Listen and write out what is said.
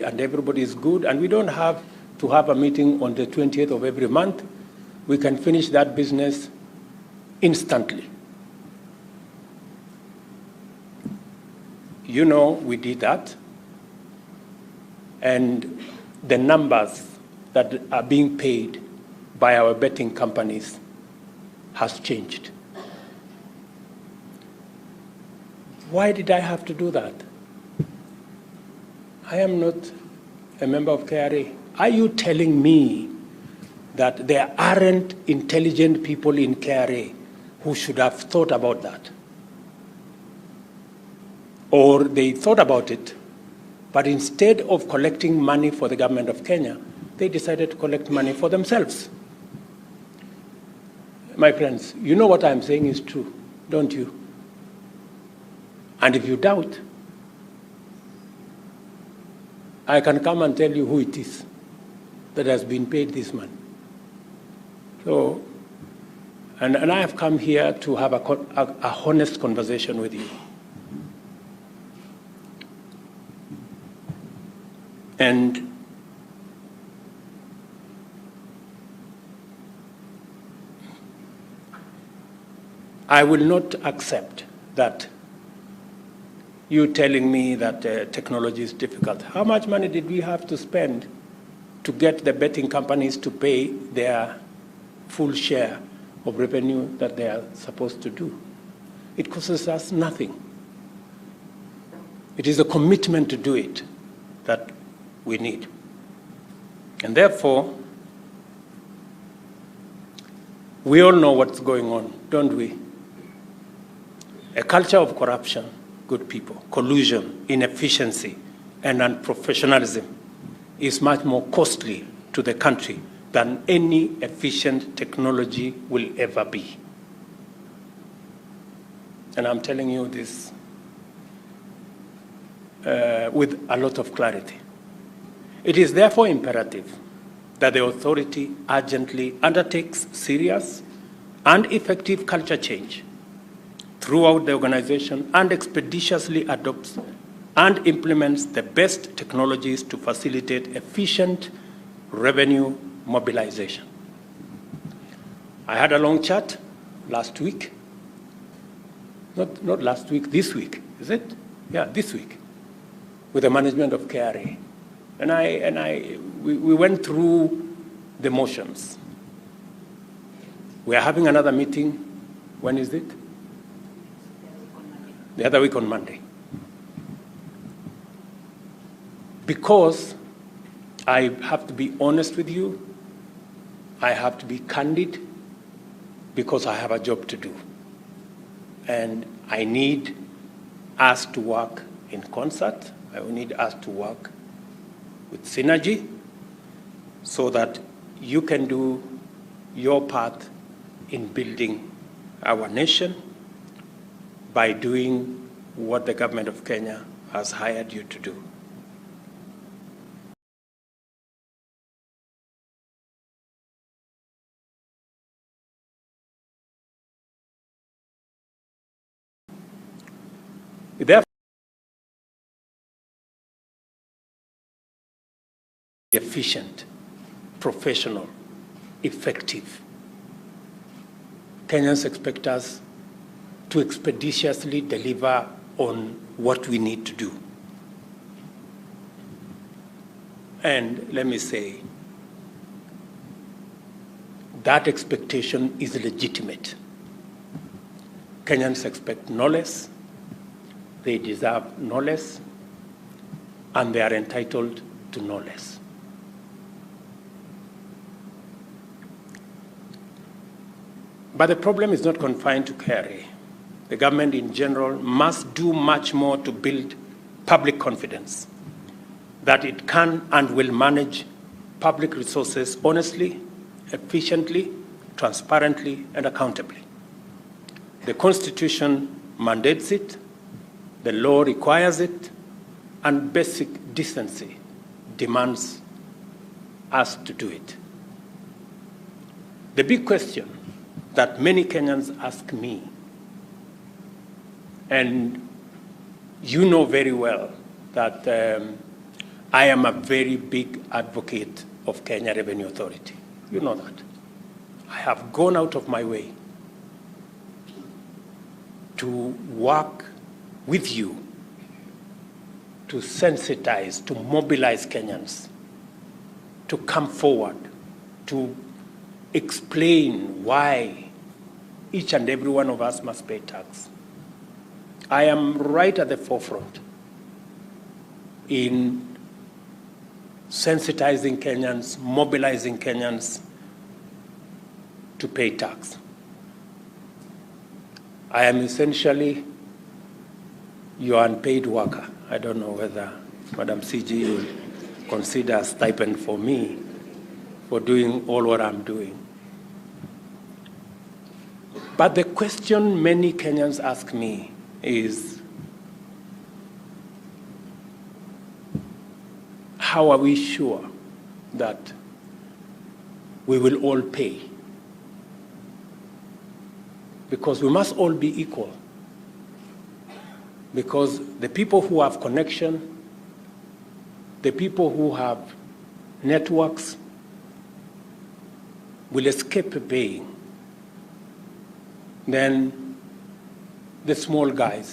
and everybody is good, and we don't have to have a meeting on the 20th of every month. We can finish that business instantly. You know, we did that, and the numbers that are being paid by our betting companies has changed. Why did I have to do that? I am not a member of KRA. Are you telling me that there aren't intelligent people in KRA who should have thought about that? Or they thought about it, but instead of collecting money for the government of Kenya, they decided to collect money for themselves. My friends, you know what I'm saying is true, don't you? And if you doubt, I can come and tell you who it is that has been paid this money. So, and I have come here to have a honest conversation with you. And I will not accept that you telling me that technology is difficult. How much money did we have to spend to get the betting companies to pay their full share of revenue that they are supposed to do? It costs us nothing. It is a commitment to do it that we need. And therefore, we all know what's going on, don't we? A culture of corruption, good people, collusion, inefficiency, and unprofessionalism is much more costly to the country than any efficient technology will ever be. And I'm telling you this with a lot of clarity. It is therefore imperative that the authority urgently undertakes serious and effective culture change throughout the organization and expeditiously adopts and implements the best technologies to facilitate efficient revenue mobilization. I had a long chat last week, not last week, this week, is it? Yeah, this week, with the management of KRA. And we went through the motions. We are having another meeting. When is it? The other week on Monday. Because I have to be honest with you, I have to be candid, because I have a job to do. And I need us to work in concert. I need us to work with synergy so that you can do your part in building our nation by doing what the government of Kenya has hired you to do. Therefore, efficient, professional, effective. Kenyans expect us to expeditiously deliver on what we need to do. And let me say, that expectation is legitimate. Kenyans expect no less, they deserve no less, and they are entitled to no less. But the problem is not confined to KRA. The government in general must do much more to build public confidence that it can and will manage public resources honestly, efficiently, transparently, and accountably. The Constitution mandates it, the law requires it, and basic decency demands us to do it. The big question that many Kenyans ask me, and you know very well that I am a very big advocate of Kenya Revenue Authority. You know that. I have gone out of my way to work with you to sensitize, to mobilize Kenyans, to come forward, to explain why each and every one of us must pay tax. I am right at the forefront in sensitizing Kenyans, mobilizing Kenyans to pay tax. I am essentially your unpaid worker. I don't know whether Madam CG will consider a stipend for me for doing all what I'm doing. But the question many Kenyans ask me is, how are we sure that we will all pay? Because we must all be equal. Because the people who have connection, the people who have networks will escape paying. Then the small guys